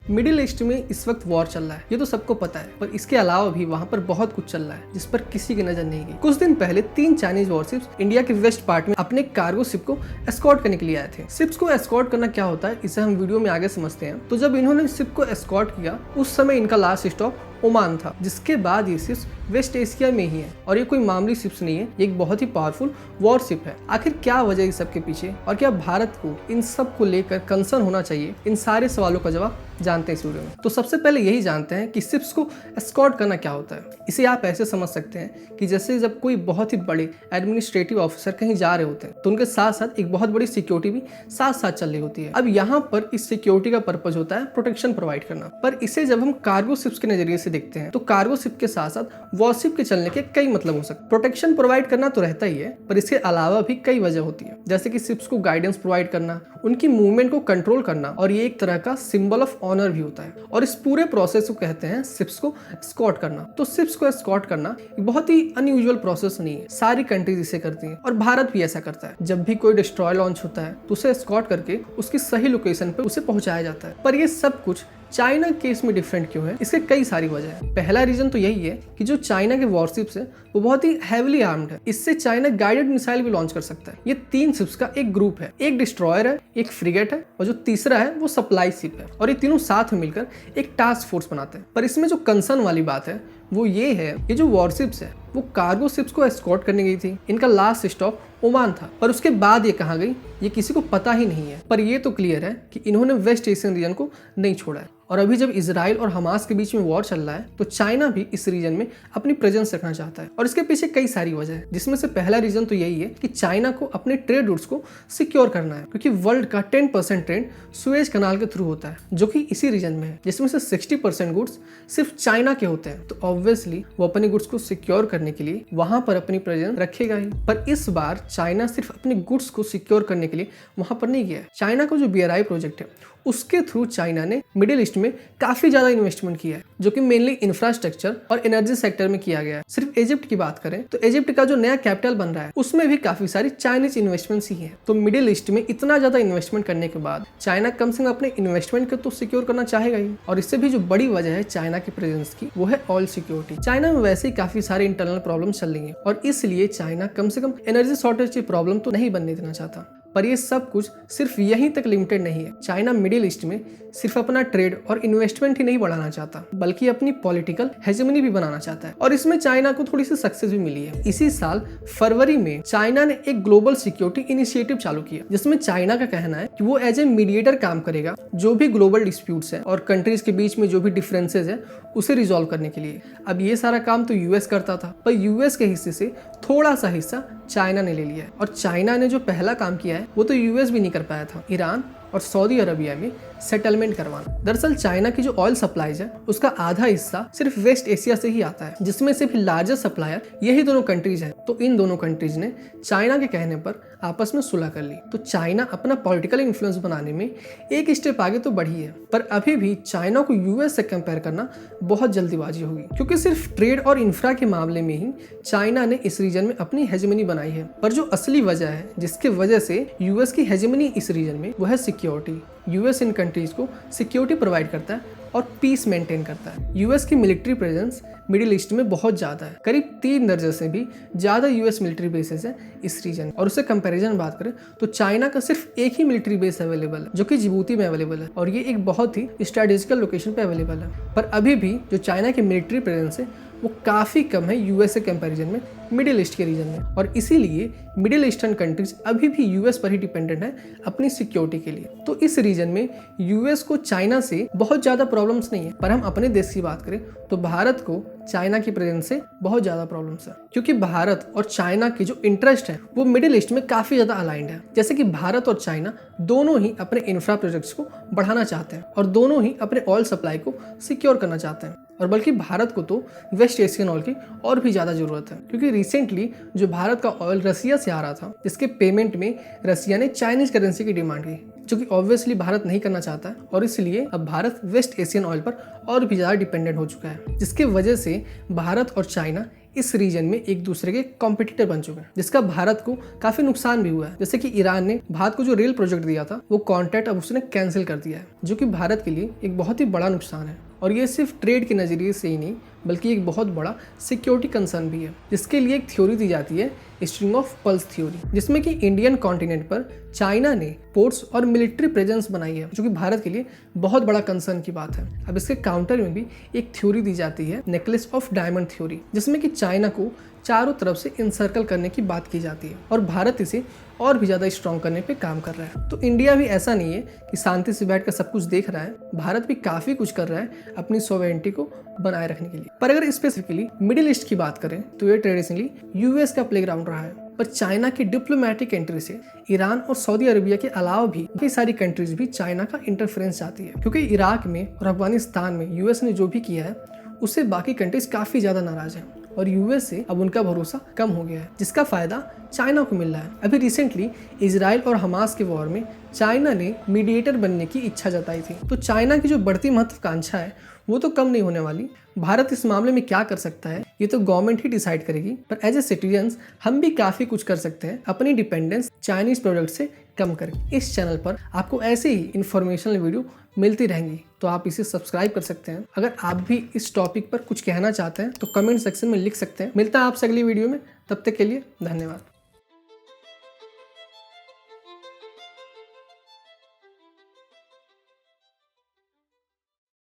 Middle east में इस वक्त वॉर चल रहा है, ये तो सबको पता है, पर इसके अलावा भी वहाँ पर बहुत कुछ चल रहा है जिस पर किसी की नजर नहीं गई। कुछ दिन पहले 3 चाइनीज वॉरशिप्स इंडिया के वेस्ट पार्ट में अपने कार्गो शिप को एस्कॉर्ट करने के लिए आए थे। शिप्स को एस्कॉर्ट करना क्या होता है इसे हम वीडियो में आगे समझते हैं। तो जब इन्होंने शिप को एस्कॉर्ट किया उस समय इनका लास्ट स्टॉप ओमान था, जिसके बाद ये शिप्स वेस्ट एशिया में ही है और ये कोई मामूली शिप्स नहीं है, ये एक बहुत ही पावरफुल वॉर शिप है। आखिर क्या वजह इस सब के पीछे और क्या भारत को इन सब को लेकर कंसर्न होना चाहिए, इन सारे सवालों का जवाब जानते हैं इस वीडियो में। तो सबसे पहले यही जानते हैं कि शिप्स को एस्कॉर्ट करना क्या होता है। इसे आप ऐसे समझ सकते हैं कि जैसे जब कोई बहुत ही बड़े एडमिनिस्ट्रेटिव ऑफिसर कहीं जा रहे होते हैं तो उनके साथ साथ एक बहुत बड़ी सिक्योरिटी भी साथ साथ चल रही होती है। अब यहाँ पर इस सिक्योरिटी का पर्पज होता है प्रोटेक्शन प्रोवाइड करना। पर इसे जब हम कार्गो शिप्स के नजरिए से देखते हैं तो कार्गो शिप के साथ साथ वॉरशिप के चलने के कई मतलब हो सकते हैं। प्रोटेक्शन प्रोवाइड करना तो रहता ही है, पर इसके अलावा भी कई वजह होती है, जैसे कि शिप्स को गाइडेंस प्रोवाइड करना, उनकी मूवमेंट को कंट्रोल करना, और ये एक तरह का सिंबल ऑफ ऑनर भी होता है। और इस पूरे प्रोसेस को कहते हैं शिप्स को एस्कॉर्ट करना। तो शिप्स को एस्कॉर्ट करना एक बहुत ही अनयूजुअल प्रोसेस नहीं है, सारी कंट्रीज इसे करती हैं और भारत भी ऐसा करता है। जब भी कोई डिस्ट्रॉय लॉन्च होता है तो उसे एस्कॉर्ट करके उसकी सही लोकेशन पे उसे पहुंचाया जाता है। पर ये सब कुछ चाइना केस में डिफरेंट क्यों है? इसके कई सारी वजह है। पहला रीजन तो यही है कि जो चाइना के वॉरशिप्स है वो बहुत ही हैवीली आर्म्ड है। इससे चाइना गाइडेड मिसाइल भी लॉन्च कर सकता है। ये 3 शिप्स का एक ग्रुप है, एक डिस्ट्रॉयर है, एक फ्रिगेट है और जो तीसरा है वो सप्लाई शिप है, और ये तीनों साथ में मिलकर एक टास्क फोर्स बनाते हैं। पर इसमें जो कंसर्न वाली बात है वो ये है, ये जो वॉरशिप्स है वो कार्गो शिप्स को एस्कॉर्ट करने गई थी। इनका लास्ट स्टॉप ओमान था, पर उसके बाद ये कहाँ गई ये किसी को पता ही नहीं है। पर ये तो क्लियर है कि इन्होंने वेस्ट एशियन रीजन को नहीं छोड़ा है। और अभी जब इजराइल और हमास के बीच में वॉर चल रहा है तो चाइना भी इस रीजन में अपनी प्रेजेंस रखना चाहता है, और इसके पीछे कई सारी वजह है, जिसमें से पहला रीजन तो यही है कि चाइना को अपने ट्रेड रूट्स को सिक्योर करना है, क्योंकि वर्ल्ड का 10% ट्रेड सुएज कनाल के थ्रू होता है जो कि इसी रीजन में है, जिसमें से 60% गुड्स सिर्फ चाइना के होते हैं। तो ऑब्वियसली वो अपने गुड्स को सिक्योर करने के लिए वहां पर अपनी प्रेजेंस रखेगा ही। पर इस बार चाइना सिर्फ अपने गुड्स को सिक्योर करने के लिए वहां पर नहीं गया है। चाइना का जो BRI प्रोजेक्ट है उसके थ्रू चाइना ने मिडिल ईस्ट में काफी ज्यादा इन्वेस्टमेंट किया है, जो कि मेनली इंफ्रास्ट्रक्चर और एनर्जी सेक्टर में किया गया है। सिर्फ इजिप्ट की बात करें तो इजिप्ट का जो नया कैपिटल बन रहा है उसमें भी काफी सारी चाइनीज इन्वेस्टमेंट्स ही है। तो मिडिल ईस्ट में इतना ज्यादा इन्वेस्टमेंट करने के बाद चाइना कम से कम अपने इन्वेस्टमेंट को तो सिक्योर करना चाहेगा ही। और इससे भी जो बड़ी वजह है चाइना की प्रेजेंस की वो है ऑयल सिक्योरिटी। चाइना में वैसे ही काफी सारे इंटरनल प्रॉब्लम चल रही है और इसलिए चाइना कम से कम एनर्जी शॉर्टेज की प्रॉब्लम तो नहीं बनने देना चाहता। पर ये सब कुछ सिर्फ यहीं तक लिमिटेड नहीं है। चाइना मिडिल ईस्ट में सिर्फ अपना ट्रेड और इन्वेस्टमेंट ही नहीं बढ़ाना चाहता, बल्कि अपनी पॉलिटिकल हेजेमनी भी बनाना चाहता है, और इसमें चाइना को थोड़ी सी सक्सेस भी मिली है। इसी साल फरवरी में चाइना ने एक ग्लोबल सिक्योरिटी इनिशिएटिव चालू किया, जिसमें चाइना का कहना है कि वो एज ए मीडिएटर काम करेगा जो भी ग्लोबल डिस्प्यूट्स है और कंट्रीज के बीच में जो भी डिफरेंसेस है उसे रिजॉल्व करने के लिए। अब ये सारा काम तो यूएस करता था, पर यूएस के हिस्से से थोड़ा सा हिस्सा चाइना ने ले लिया है। और चाइना ने जो पहला काम किया है वो तो यूएस भी नहीं कर पाया था, ईरान और सऊदी अरबिया में सेटलमेंट करवाना। दरअसल चाइना की जो ऑयल सप्लाईज है उसका आधा हिस्सा सिर्फ वेस्ट एशिया से ही आता है, जिसमें से भी लार्जेस्ट सप्लायर यही दोनों कंट्रीज हैं। तो इन दोनों कंट्रीज ने चाइना के कहने पर आपस में सुलह कर ली। तो चाइना अपना पॉलिटिकल इन्फ्लुएंस बनाने में एक स्टेप आगे तो बढ़ी है, पर अभी भी चाइना को यूएस से कंपेयर करना बहुत जल्दीबाजी होगी, क्योंकि सिर्फ ट्रेड और इंफ्रा के मामले में ही चाइना ने इस रीजन में अपनी हेजेमनी बनाई है। पर जो असली वजह है जिसके वजह से यूएस की हेजेमनी इस रीजन में वो है सिक्योरिटी। यूएस इन कंट्रीज को सिक्योरिटी प्रोवाइड करता है और पीस मेंटेन करता है। यूएस की मिलिट्री प्रेजेंस मिडिल ईस्ट में बहुत ज़्यादा है, करीब 3 दर्जन से भी ज़्यादा यूएस मिलिट्री बेसेस है इस रीजन। और उससे कंपैरिजन बात करें तो चाइना का सिर्फ एक ही मिलिट्री बेस अवेलेबल है, जो कि जिबूती में अवेलेबल है, और ये एक बहुत ही स्ट्रेटेजिकल लोकेशन पे अवेलेबल है। पर अभी भी जो चाइना की मिलिट्री प्रेजेंस है वो काफ़ी कम है यूएस के कंपैरिजन में मिडिल ईस्ट के रीजन में, और इसीलिए मिडिल ईस्टर्न कंट्रीज अभी भी यूएस पर ही डिपेंडेंट है अपनी सिक्योरिटी के लिए। तो इस रीजन में यूएस को चाइना से बहुत ज़्यादा प्रॉब्लम्स नहीं है। पर हम अपने देश की बात करें तो भारत को चाइना की प्रेजेंस से बहुत ज़्यादा प्रॉब्लम्स है, क्योंकि भारत और चाइना के जो इंटरेस्ट है वो मिडिल ईस्ट में काफ़ी ज़्यादा अलाइंड है। जैसे कि भारत और चाइना दोनों ही अपने इंफ्रा प्रोजेक्ट्स को बढ़ाना चाहते हैं और दोनों ही अपने ऑयल सप्लाई को सिक्योर करना चाहते हैं, और बल्कि भारत को तो वेस्ट एशियन ऑयल की और भी ज़्यादा ज़रूरत है, क्योंकि रिसेंटली जो भारत का ऑयल रसिया से आ रहा था, जिसके पेमेंट में रसिया ने चाइनीज करेंसी की डिमांड की, जो कि ऑब्वियसली भारत नहीं करना चाहता है, और इसलिए अब भारत वेस्ट एशियन ऑयल पर और भी ज़्यादा डिपेंडेंट हो चुका है, जिसकी वजह से भारत और चाइना इस रीजन में एक दूसरे के कॉम्पिटिटर बन चुके हैं, जिसका भारत को काफी नुकसान भी हुआ है। जैसे कि ईरान ने भारत को जो रेल प्रोजेक्ट दिया था वो कॉन्ट्रैक्ट अब उसने कैंसिल कर दिया है, जो कि भारत के लिए एक बहुत ही बड़ा नुकसान है। और ये सिर्फ ट्रेड के नज़रिए से ही नहीं बल्कि एक बहुत बड़ा सिक्योरिटी कंसर्न भी है, जिसके लिए एक थ्योरी दी जाती है स्ट्रिंग ऑफ पल्स थ्योरी, जिसमें कि इंडियन कॉन्टिनेंट पर चाइना ने पोर्ट्स और मिलिट्री प्रेजेंस बनाई है, जो कि भारत के लिए बहुत बड़ा कंसर्न की बात है। अब इसके काउंटर में भी एक थ्योरी दी जाती है नेकलेस ऑफ डायमंड थ्योरी, जिसमें कि चाइना को चारों तरफ से इनसर्कल करने की बात की जाती है और भारत इसे और भी ज़्यादा स्ट्रॉन्ग करने पे काम कर रहा है। तो इंडिया भी ऐसा नहीं है कि शांति से बैठकर सब कुछ देख रहा है, भारत भी काफ़ी कुछ कर रहा है अपनी सॉवरेनिटी को बनाए रखने के लिए। पर अगर स्पेसिफिकली मिडिल ईस्ट की बात करें तो ये ट्रेडिशनली यूएस का प्लेग्राउंड रहा है, पर चाइना की डिप्लोमेटिक एंट्री से ईरान और सऊदी अरेबिया के अलावा भी कई सारी कंट्रीज भी चाइना का इंटरफेरेंस चाहती है, क्योंकि इराक में और अफगानिस्तान में यूएस ने जो भी किया है उससे बाकी कंट्रीज काफ़ी ज़्यादा नाराज हैं और यूएस से अब उनका भरोसा कम हो गया है, जिसका फायदा चाइना को मिल रहा है। अभी रिसेंटली इजराइल और हमास के वॉर में चाइना ने मीडिएटर बनने की इच्छा जताई थी, तो चाइना की जो बढ़ती महत्वाकांक्षा है वो तो कम नहीं होने वाली। भारत इस मामले में क्या कर सकता है ये तो गवर्नमेंट ही डिसाइड करेगी, पर एज ए सिटीजन्स हम भी काफ़ी कुछ कर सकते हैं अपनी डिपेंडेंस चाइनीज प्रोडक्ट से कम करके। इस चैनल पर आपको ऐसे ही इंफॉर्मेशनल वीडियो मिलती रहेंगी, तो आप इसे सब्सक्राइब कर सकते हैं। अगर आप भी इस टॉपिक पर कुछ कहना चाहते हैं तो कमेंट सेक्शन में लिख सकते हैं। मिलता है आपसे अगली वीडियो में, तब तक के लिए धन्यवाद।